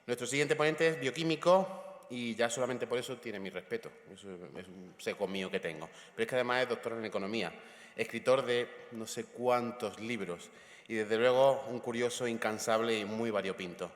Nuestro siguiente ponente es bioquímico y ya solamente por eso tiene mi respeto. Eso es un seco mío que tengo. Pero es que además es doctor en economía, escritor de no sé cuántos libros y desde luego un curioso, incansable y muy variopinto.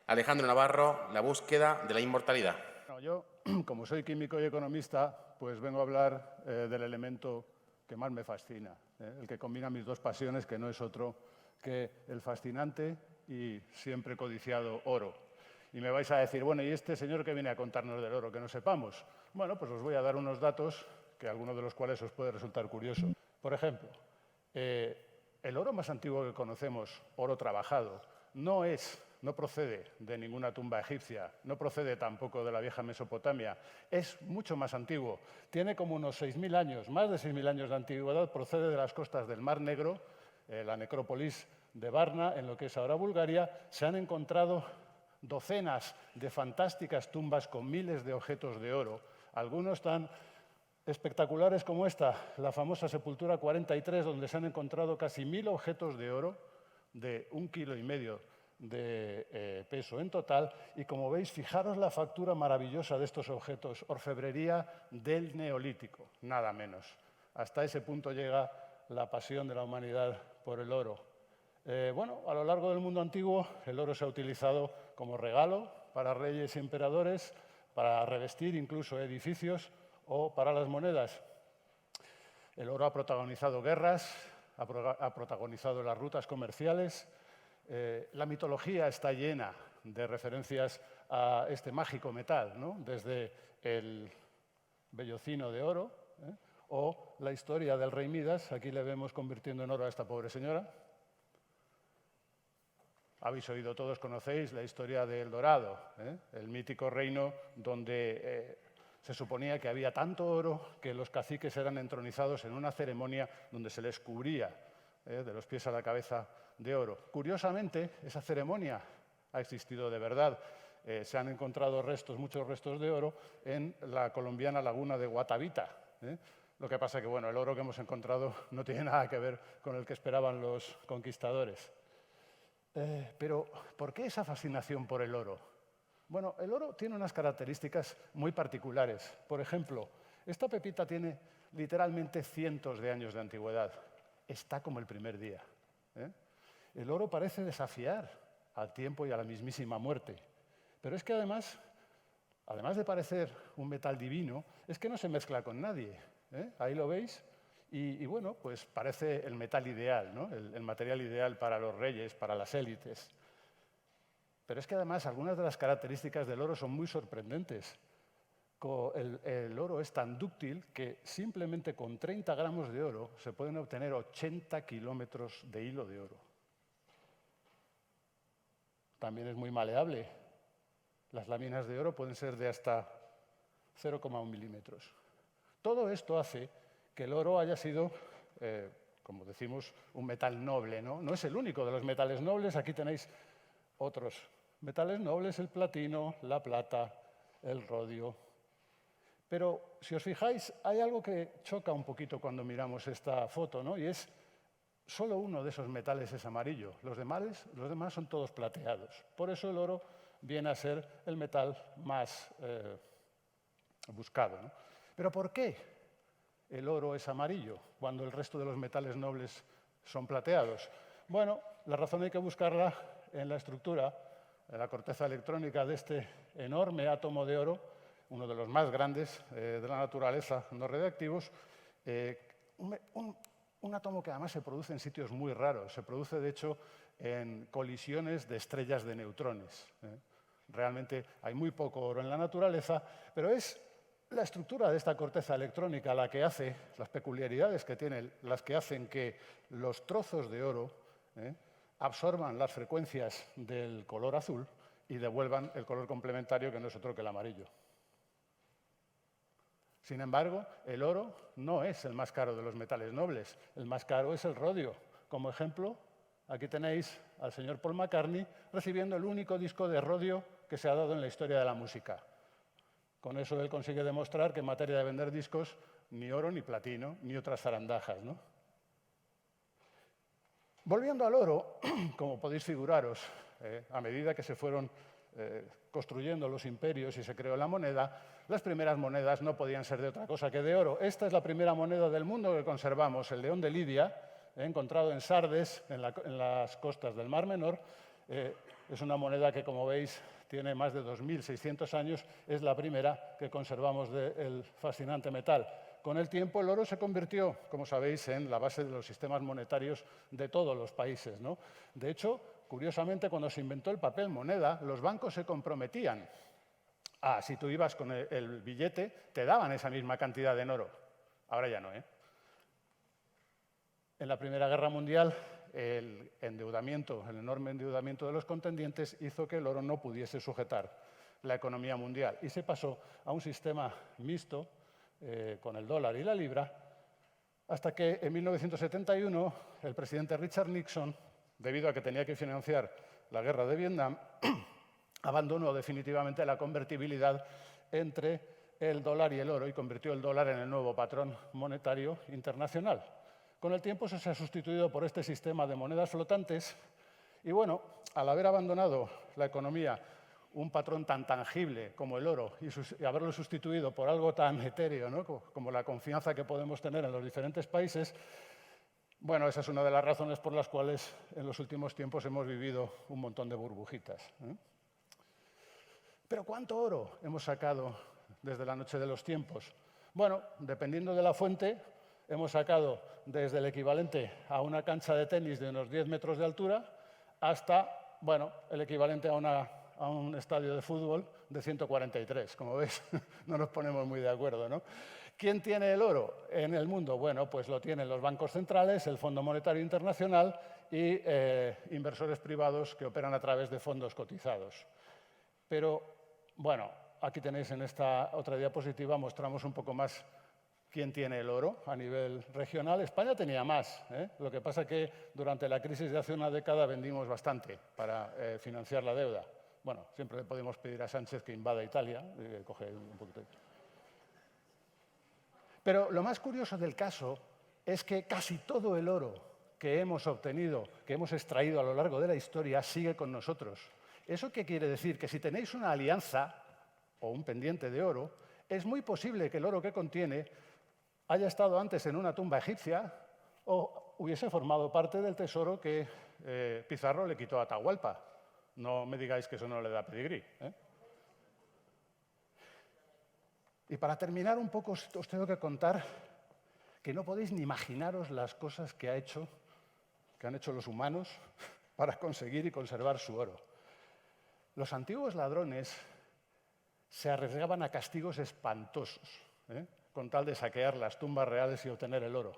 Alejandro Navarro, La búsqueda de la inmortalidad. No, yo, como soy químico y economista, pues vengo a hablar del elemento que más me fascina, el que combina mis dos pasiones, que no es otro que el fascinante y siempre codiciado oro. Y me vais a decir, bueno, ¿y este señor que viene a contarnos del oro que no sepamos? Bueno, pues os voy a dar unos datos, que algunos de los cuales os puede resultar curioso. Por ejemplo, el oro más antiguo que conocemos, oro trabajado, no procede de ninguna tumba egipcia, no procede tampoco de la vieja Mesopotamia, es mucho más antiguo. Tiene como unos 6.000 años, más de 6.000 años de antigüedad, procede de las costas del Mar Negro, la necrópolis de Varna, en lo que es ahora Bulgaria. Se han encontrado docenas de fantásticas tumbas con miles de objetos de oro, algunos tan espectaculares como esta, la famosa Sepultura 43, donde se han encontrado casi 1.000 objetos de oro de 1,5 kilos de peso en total. Y como veis, fijaros la factura maravillosa de estos objetos, orfebrería del Neolítico, nada menos. Hasta ese punto llega la pasión de la humanidad por el oro. Bueno, a lo largo del mundo antiguo, el oro se ha utilizado como regalo para reyes y emperadores, para revestir incluso edificios o para las monedas. El oro ha protagonizado guerras, ha protagonizado las rutas comerciales. La mitología está llena de referencias a este mágico metal, ¿no? Desde el vellocino de oro, o la historia del rey Midas. Aquí le vemos convirtiendo en oro a esta pobre señora. Habéis oído todos, conocéis la historia de El Dorado, el mítico reino donde se suponía que había tanto oro que los caciques eran entronizados en una ceremonia donde se les cubría de los pies a la cabeza de oro. Curiosamente, esa ceremonia ha existido de verdad. Se han encontrado muchos restos de oro en la colombiana laguna de Guatavita. Lo que pasa es que bueno, el oro que hemos encontrado no tiene nada que ver con el que esperaban los conquistadores. Pero, ¿por qué esa fascinación por el oro? Bueno, el oro tiene unas características muy particulares. Por ejemplo, esta pepita tiene literalmente cientos de años de antigüedad. Está como el primer día. El oro parece desafiar al tiempo y a la mismísima muerte. Pero es que además de parecer un metal divino, es que no se mezcla con nadie. Ahí lo veis. Y bueno, pues parece el metal ideal, ¿no? El material ideal para los reyes, para las élites. Pero es que además algunas de las características del oro son muy sorprendentes. El oro es tan dúctil que simplemente con 30 gramos de oro se pueden obtener 80 kilómetros de hilo de oro. También es muy maleable. Las láminas de oro pueden ser de hasta 0,1 milímetros. Todo esto hace que el oro haya sido, como decimos, un metal noble, ¿no? No es el único de los metales nobles. Aquí tenéis otros metales nobles, el platino, la plata, el rodio. Pero si os fijáis, hay algo que choca un poquito cuando miramos esta foto, ¿no? Y es, solo uno de esos metales es amarillo. Los demás son todos plateados. Por eso el oro viene a ser el metal más buscado, ¿no? ¿Pero por qué el oro es amarillo cuando el resto de los metales nobles son plateados? Bueno, la razón hay que buscarla en la estructura, en la corteza electrónica de este enorme átomo de oro, uno de los más grandes de la naturaleza no radiactivos, un átomo que además se produce en sitios muy raros. Se produce, de hecho, en colisiones de estrellas de neutrones. Realmente hay muy poco oro en la naturaleza, pero es la estructura de esta corteza electrónica la que hace, las peculiaridades que tiene, las que hacen que los trozos de oro absorban las frecuencias del color azul y devuelvan el color complementario, que no es otro que el amarillo. Sin embargo, el oro no es el más caro de los metales nobles. El más caro es el rodio. Como ejemplo, aquí tenéis al señor Paul McCartney recibiendo el único disco de rodio que se ha dado en la historia de la música. Con eso él consigue demostrar que en materia de vender discos, ni oro, ni platino, ni otras zarandajas, ¿no? Volviendo al oro, como podéis figuraros, a medida que se fueron construyendo los imperios y se creó la moneda, las primeras monedas no podían ser de otra cosa que de oro. Esta es la primera moneda del mundo que conservamos, el león de Lidia, encontrado en Sardes, en las costas del Mar Menor. Es una moneda que, como veis, tiene más de 2.600 años. Es la primera que conservamos del fascinante metal. Con el tiempo, el oro se convirtió, como sabéis, en la base de los sistemas monetarios de todos los países, ¿no? De hecho, curiosamente, cuando se inventó el papel moneda, los bancos se comprometían a, si tú ibas con el billete, te daban esa misma cantidad en oro. Ahora ya no, ¿eh? En la Primera Guerra Mundial, el enorme endeudamiento de los contendientes hizo que el oro no pudiese sujetar la economía mundial y se pasó a un sistema mixto con el dólar y la libra, hasta que en 1971 el presidente Richard Nixon, debido a que tenía que financiar la guerra de Vietnam, abandonó definitivamente la convertibilidad entre el dólar y el oro y convirtió el dólar en el nuevo patrón monetario internacional. Con el tiempo eso se ha sustituido por este sistema de monedas flotantes y, bueno, al haber abandonado la economía un patrón tan tangible como el oro y haberlo sustituido por algo tan etéreo, ¿no?, como la confianza que podemos tener en los diferentes países, bueno, esa es una de las razones por las cuales en los últimos tiempos hemos vivido un montón de burbujitas, ¿eh? Pero ¿cuánto oro hemos sacado desde la noche de los tiempos? Bueno, dependiendo de la fuente, hemos sacado desde el equivalente a una cancha de tenis de unos 10 metros de altura hasta, bueno, el equivalente a un estadio de fútbol de 143. Como veis, no nos ponemos muy de acuerdo, ¿no? ¿Quién tiene el oro en el mundo? Bueno, pues lo tienen los bancos centrales, el Fondo Monetario Internacional y inversores privados que operan a través de fondos cotizados. Pero, bueno, aquí tenéis en esta otra diapositiva, mostramos un poco más quién tiene el oro a nivel regional. España tenía más, ¿eh? Lo que pasa es que durante la crisis de hace una década vendimos bastante para financiar la deuda. Bueno, siempre le podemos pedir a Sánchez que invada Italia, coge un poquito. Pero lo más curioso del caso es que casi todo el oro que hemos obtenido, que hemos extraído a lo largo de la historia, sigue con nosotros. ¿Eso qué quiere decir? Que si tenéis una alianza o un pendiente de oro, es muy posible que el oro que contiene haya estado antes en una tumba egipcia o hubiese formado parte del tesoro que Pizarro le quitó a Atahualpa. No me digáis que eso no le da pedigrí, ¿eh? Y para terminar un poco os tengo que contar que no podéis ni imaginaros las cosas que han hecho los humanos para conseguir y conservar su oro. Los antiguos ladrones se arriesgaban a castigos espantosos, ¿eh?, con tal de saquear las tumbas reales y obtener el oro.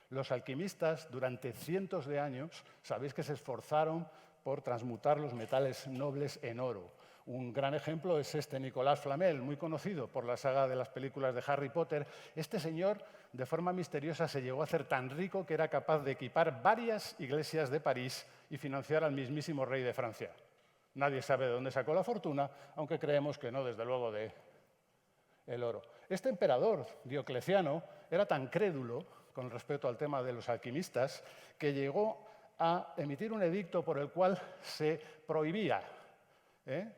Los alquimistas, durante cientos de años, sabéis que se esforzaron por transmutar los metales nobles en oro. Un gran ejemplo es este Nicolas Flamel, muy conocido por la saga de las películas de Harry Potter. Este señor, de forma misteriosa, se llegó a hacer tan rico que era capaz de equipar varias iglesias de París y financiar al mismísimo rey de Francia. Nadie sabe de dónde sacó la fortuna, aunque creemos que no, desde luego, de el oro. Este emperador, Diocleciano, era tan crédulo con respecto al tema de los alquimistas que llegó a emitir un edicto por el cual se prohibía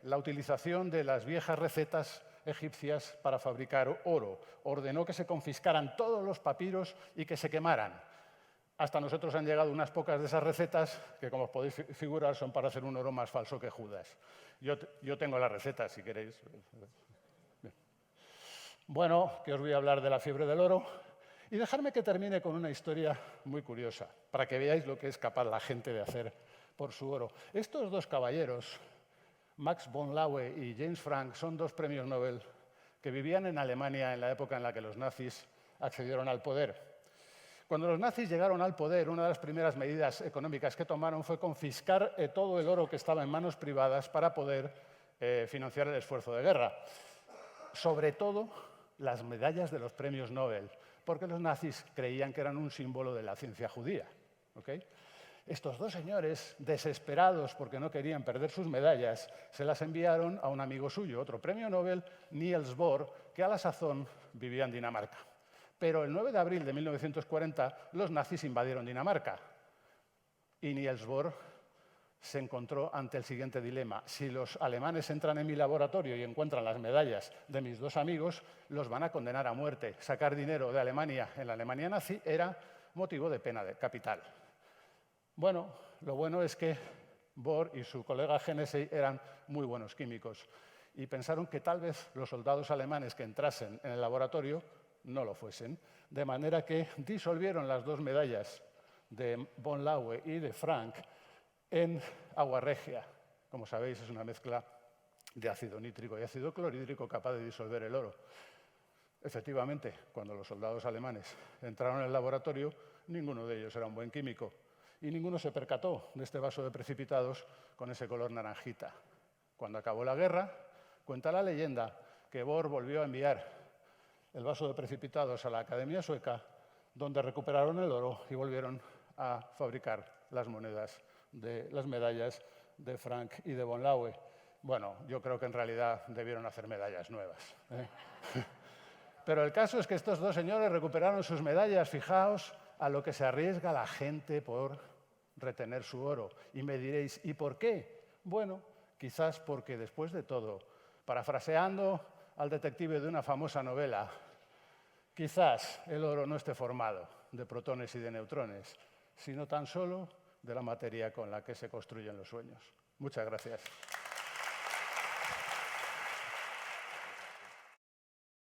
la utilización de las viejas recetas egipcias para fabricar oro. Ordenó que se confiscaran todos los papiros y que se quemaran. Hasta nosotros han llegado unas pocas de esas recetas que, como os podéis figurar, son para hacer un oro más falso que Judas. Yo tengo las recetas, si queréis. Bien. Bueno, que os voy a hablar de la fiebre del oro. Y dejadme que termine con una historia muy curiosa, para que veáis lo que es capaz la gente de hacer por su oro. Estos dos caballeros, Max von Laue y James Franck, son dos premios Nobel que vivían en Alemania en la época en la que los nazis accedieron al poder. Cuando los nazis llegaron al poder, una de las primeras medidas económicas que tomaron fue confiscar todo el oro que estaba en manos privadas para poder financiar el esfuerzo de guerra. Sobre todo las medallas de los premios Nobel, porque los nazis creían que eran un símbolo de la ciencia judía, ¿okay? Estos dos señores, desesperados porque no querían perder sus medallas, se las enviaron a un amigo suyo, otro premio Nobel, Niels Bohr, que a la sazón vivía en Dinamarca. Pero el 9 de abril de 1940 los nazis invadieron Dinamarca y Niels Bohr se encontró ante el siguiente dilema. Si los alemanes entran en mi laboratorio y encuentran las medallas de mis dos amigos, los van a condenar a muerte. Sacar dinero de Alemania en la Alemania nazi era motivo de pena capital. Bueno, lo bueno es que Bohr y su colega Hennessy eran muy buenos químicos y pensaron que tal vez los soldados alemanes que entrasen en el laboratorio no lo fuesen, de manera que disolvieron las dos medallas de von Laue y de Frank en agua regia. Como sabéis, es una mezcla de ácido nítrico y ácido clorhídrico capaz de disolver el oro. Efectivamente, cuando los soldados alemanes entraron en el laboratorio, ninguno de ellos era un buen químico y ninguno se percató de este vaso de precipitados con ese color naranjita. Cuando acabó la guerra, cuenta la leyenda que Bohr volvió a enviar el vaso de precipitados a la Academia Sueca, donde recuperaron el oro y volvieron a fabricar las medallas de Frank y de von Laue. Bueno, yo creo que en realidad debieron hacer medallas nuevas, ¿eh? Pero el caso es que estos dos señores recuperaron sus medallas. Fijaos a lo que se arriesga la gente por retener su oro. Y me diréis, ¿y por qué? Bueno, quizás porque después de todo, parafraseando al detective de una famosa novela, quizás el oro no esté formado de protones y de neutrones, sino tan solo de la materia con la que se construyen los sueños. Muchas gracias.